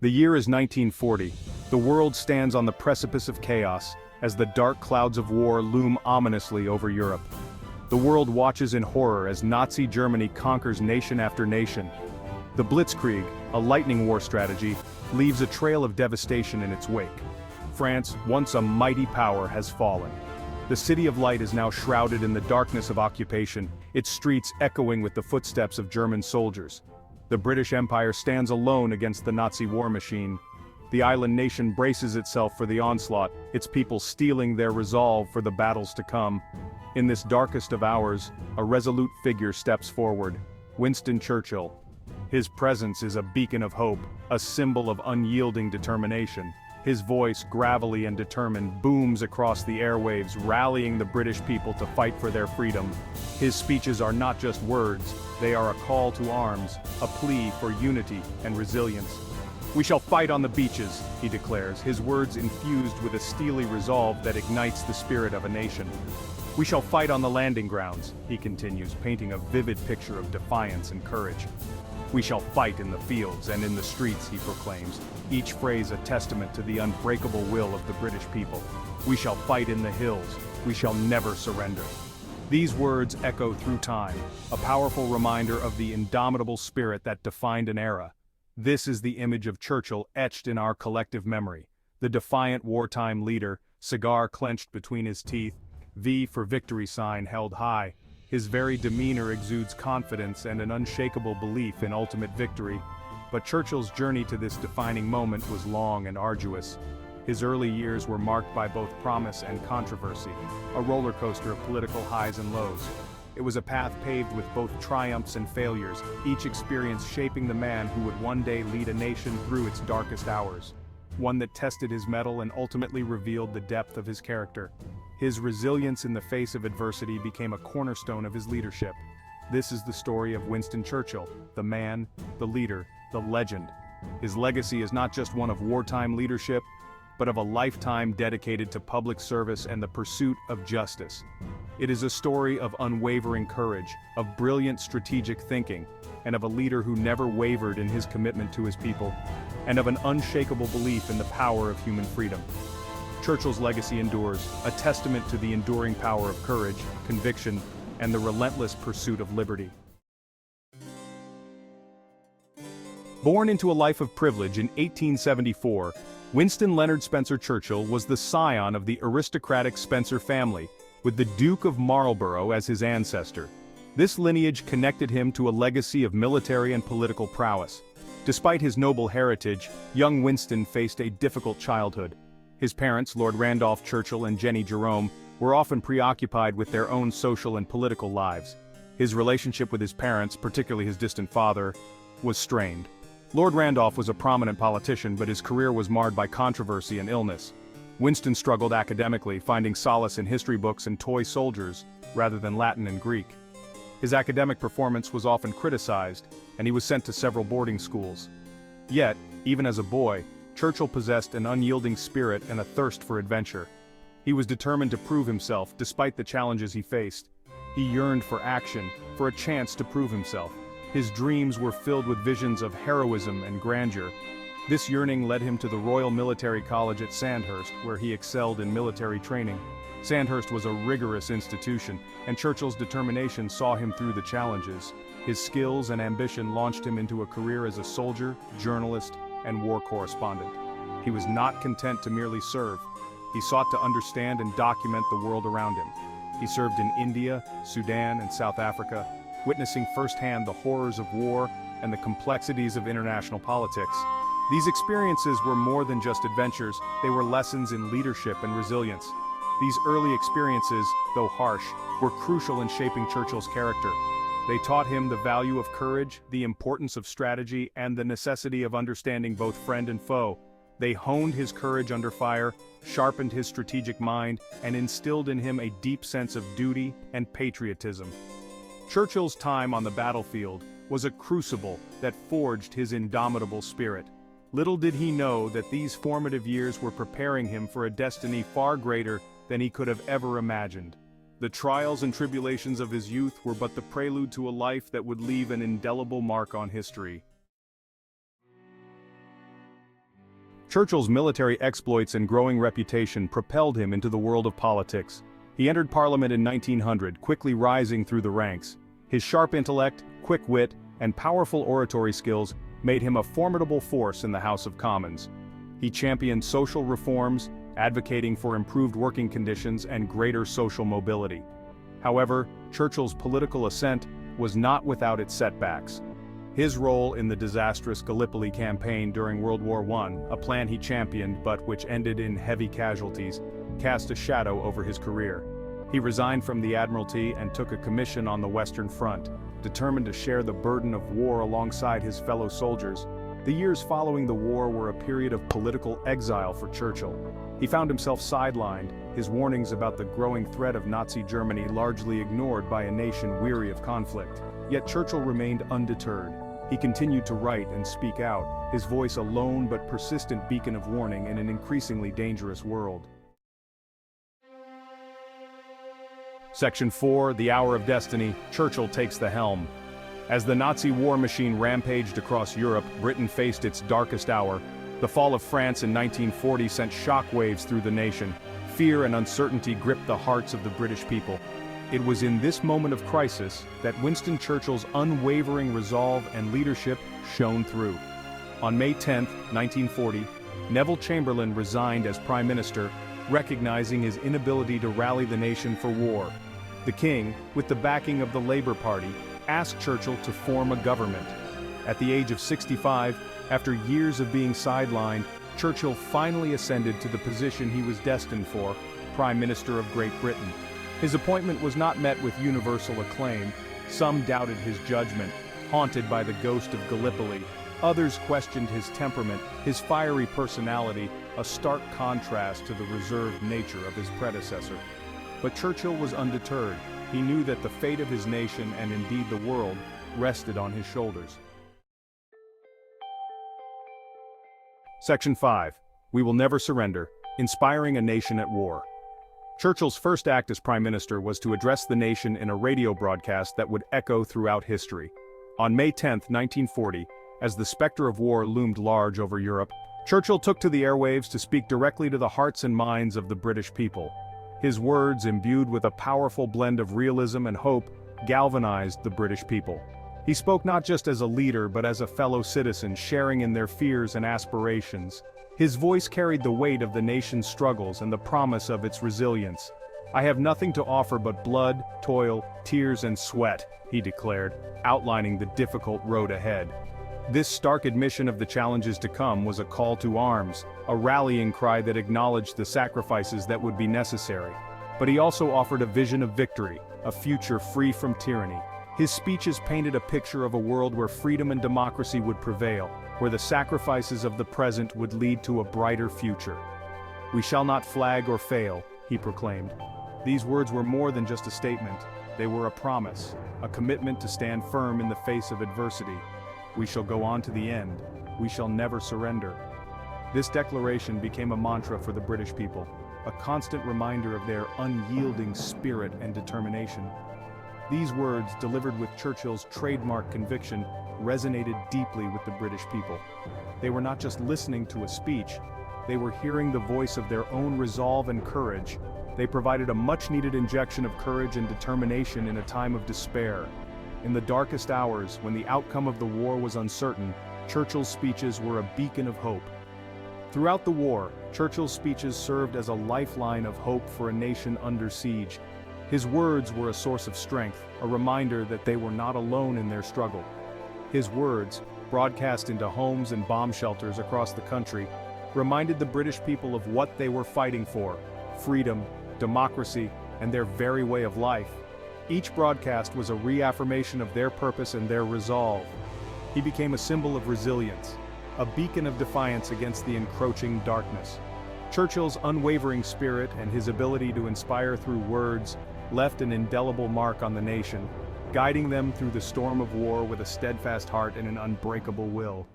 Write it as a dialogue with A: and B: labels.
A: The year is 1940. The world stands on the precipice of chaos, as the dark clouds of war loom ominously over Europe. The world watches in horror as Nazi Germany conquers nation after nation. The Blitzkrieg, a lightning war strategy, leaves a trail of devastation in its wake. France, once a mighty power, has fallen. The City of Light is now shrouded in the darkness of occupation, its streets echoing with the footsteps of German soldiers. The British Empire stands alone against the Nazi war machine. The island nation braces itself for the onslaught, its people steeling their resolve for the battles to come. In this darkest of hours, a resolute figure steps forward: Winston Churchill. His presence is a beacon of hope, a symbol of unyielding determination. His voice, gravelly and determined, booms across the airwaves, rallying the British people to fight for their freedom. His speeches are not just words, they are a call to arms, a plea for unity and resilience. "We shall fight on the beaches," he declares, his words infused with a steely resolve that ignites the spirit of a nation. "We shall fight on the landing grounds," he continues, painting a vivid picture of defiance and courage. "We shall fight in the fields and in the streets," he proclaims, each phrase a testament to the unbreakable will of the British people. "We shall fight in the hills, we shall never surrender." These words echo through time, a powerful reminder of the indomitable spirit that defined an era. This is the image of Churchill etched in our collective memory. The defiant wartime leader, cigar clenched between his teeth, V for victory sign held high. His very demeanor exudes confidence and an unshakable belief in ultimate victory. But Churchill's journey to this defining moment was long and arduous. His early years were marked by both promise and controversy, a roller coaster of political highs and lows. It was a path paved with both triumphs and failures, each experience shaping the man who would one day lead a nation through its darkest hours. One that tested his mettle and ultimately revealed the depth of his character. His resilience in the face of adversity became a cornerstone of his leadership. This is the story of Winston Churchill, the man, the leader, the legend. His legacy is not just one of wartime leadership, but of a lifetime dedicated to public service and the pursuit of justice. It is a story of unwavering courage, of brilliant strategic thinking, and of a leader who never wavered in his commitment to his people, and of an unshakable belief in the power of human freedom. Churchill's legacy endures, a testament to the enduring power of courage, conviction, and the relentless pursuit of liberty. Born into a life of privilege in 1874, Winston Leonard Spencer Churchill was the scion of the aristocratic Spencer family, with the Duke of Marlborough as his ancestor. This lineage connected him to a legacy of military and political prowess. Despite his noble heritage, young Winston faced a difficult childhood. His parents, Lord Randolph Churchill and Jenny Jerome, were often preoccupied with their own social and political lives. His relationship with his parents, particularly his distant father, was strained. Lord Randolph was a prominent politician, but his career was marred by controversy and illness. Winston struggled academically, finding solace in history books and toy soldiers, rather than Latin and Greek. His academic performance was often criticized, and he was sent to several boarding schools. Yet, even as a boy, Churchill possessed an unyielding spirit and a thirst for adventure. He was determined to prove himself, despite the challenges he faced. He yearned for action, for a chance to prove himself. His dreams were filled with visions of heroism and grandeur. This yearning led him to the Royal Military College at Sandhurst, where he excelled in military training. Sandhurst was a rigorous institution, and Churchill's determination saw him through the challenges. His skills and ambition launched him into a career as a soldier, journalist, and war correspondent. He was not content to merely serve. He sought to understand and document the world around him. He served in India, Sudan, and South Africa, witnessing firsthand the horrors of war and the complexities of international politics. These experiences were more than just adventures, they were lessons in leadership and resilience. These early experiences, though harsh, were crucial in shaping Churchill's character. They taught him the value of courage, the importance of strategy, and the necessity of understanding both friend and foe. They honed his courage under fire, sharpened his strategic mind, and instilled in him a deep sense of duty and patriotism. Churchill's time on the battlefield was a crucible that forged his indomitable spirit. Little did he know that these formative years were preparing him for a destiny far greater than he could have ever imagined. The trials and tribulations of his youth were but the prelude to a life that would leave an indelible mark on history. Churchill's military exploits and growing reputation propelled him into the world of politics. He entered Parliament in 1900, quickly rising through the ranks. His sharp intellect, quick wit, and powerful oratory skills made him a formidable force in the House of Commons. He championed social reforms, advocating for improved working conditions and greater social mobility. However, Churchill's political ascent was not without its setbacks. His role in the disastrous Gallipoli campaign during World War I, a plan he championed but which ended in heavy casualties, cast a shadow over his career. He resigned from the Admiralty and took a commission on the Western Front, determined to share the burden of war alongside his fellow soldiers. The years following the war were a period of political exile for Churchill. He found himself sidelined, his warnings about the growing threat of Nazi Germany largely ignored by a nation weary of conflict. Yet Churchill remained undeterred. He continued to write and speak out, his voice a lone but persistent beacon of warning in an increasingly dangerous world. Section 4, The Hour of Destiny, Churchill takes the helm. As the Nazi war machine rampaged across Europe, Britain faced its darkest hour. The fall of France in 1940 sent shockwaves through the nation. Fear and uncertainty gripped the hearts of the British people. It was in this moment of crisis that Winston Churchill's unwavering resolve and leadership shone through. On May 10, 1940, Neville Chamberlain resigned as Prime Minister, recognizing his inability to rally the nation for war. The King, with the backing of the Labour Party, asked Churchill to form a government. At the age of 65, after years of being sidelined, Churchill finally ascended to the position he was destined for, Prime Minister of Great Britain. His appointment was not met with universal acclaim. Some doubted his judgment, haunted by the ghost of Gallipoli. Others questioned his temperament, his fiery personality, a stark contrast to the reserved nature of his predecessor. But Churchill was undeterred. He knew that the fate of his nation and indeed the world rested on his shoulders. Section 5. We Will Never Surrender, Inspiring a Nation at War. Churchill's first act as Prime Minister was to address the nation in a radio broadcast that would echo throughout history. On May 10, 1940, as the specter of war loomed large over Europe, Churchill took to the airwaves to speak directly to the hearts and minds of the British people. His words, imbued with a powerful blend of realism and hope, galvanized the British people. He spoke not just as a leader but as a fellow citizen, sharing in their fears and aspirations. His voice carried the weight of the nation's struggles and the promise of its resilience. "I have nothing to offer but blood, toil, tears and sweat," he declared, outlining the difficult road ahead. This stark admission of the challenges to come was a call to arms, a rallying cry that acknowledged the sacrifices that would be necessary. But he also offered a vision of victory, a future free from tyranny. His speeches painted a picture of a world where freedom and democracy would prevail, where the sacrifices of the present would lead to a brighter future. "We shall not flag or fail," he proclaimed. These words were more than just a statement. They were a promise, a commitment to stand firm in the face of adversity. "We shall go on to the end. We shall never surrender." This declaration became a mantra for the British people, a constant reminder of their unyielding spirit and determination. These words, delivered with Churchill's trademark conviction, resonated deeply with the British people. They were not just listening to a speech, they were hearing the voice of their own resolve and courage. They provided a much-needed injection of courage and determination in a time of despair. In the darkest hours, when the outcome of the war was uncertain, Churchill's speeches were a beacon of hope. Throughout the war, Churchill's speeches served as a lifeline of hope for a nation under siege. His words were a source of strength, a reminder that they were not alone in their struggle. His words, broadcast into homes and bomb shelters across the country, reminded the British people of what they were fighting for: freedom, democracy, and their very way of life. Each broadcast was a reaffirmation of their purpose and their resolve. He became a symbol of resilience, a beacon of defiance against the encroaching darkness. Churchill's unwavering spirit and his ability to inspire through words left an indelible mark on the nation, guiding them through the storm of war with a steadfast heart and an unbreakable will.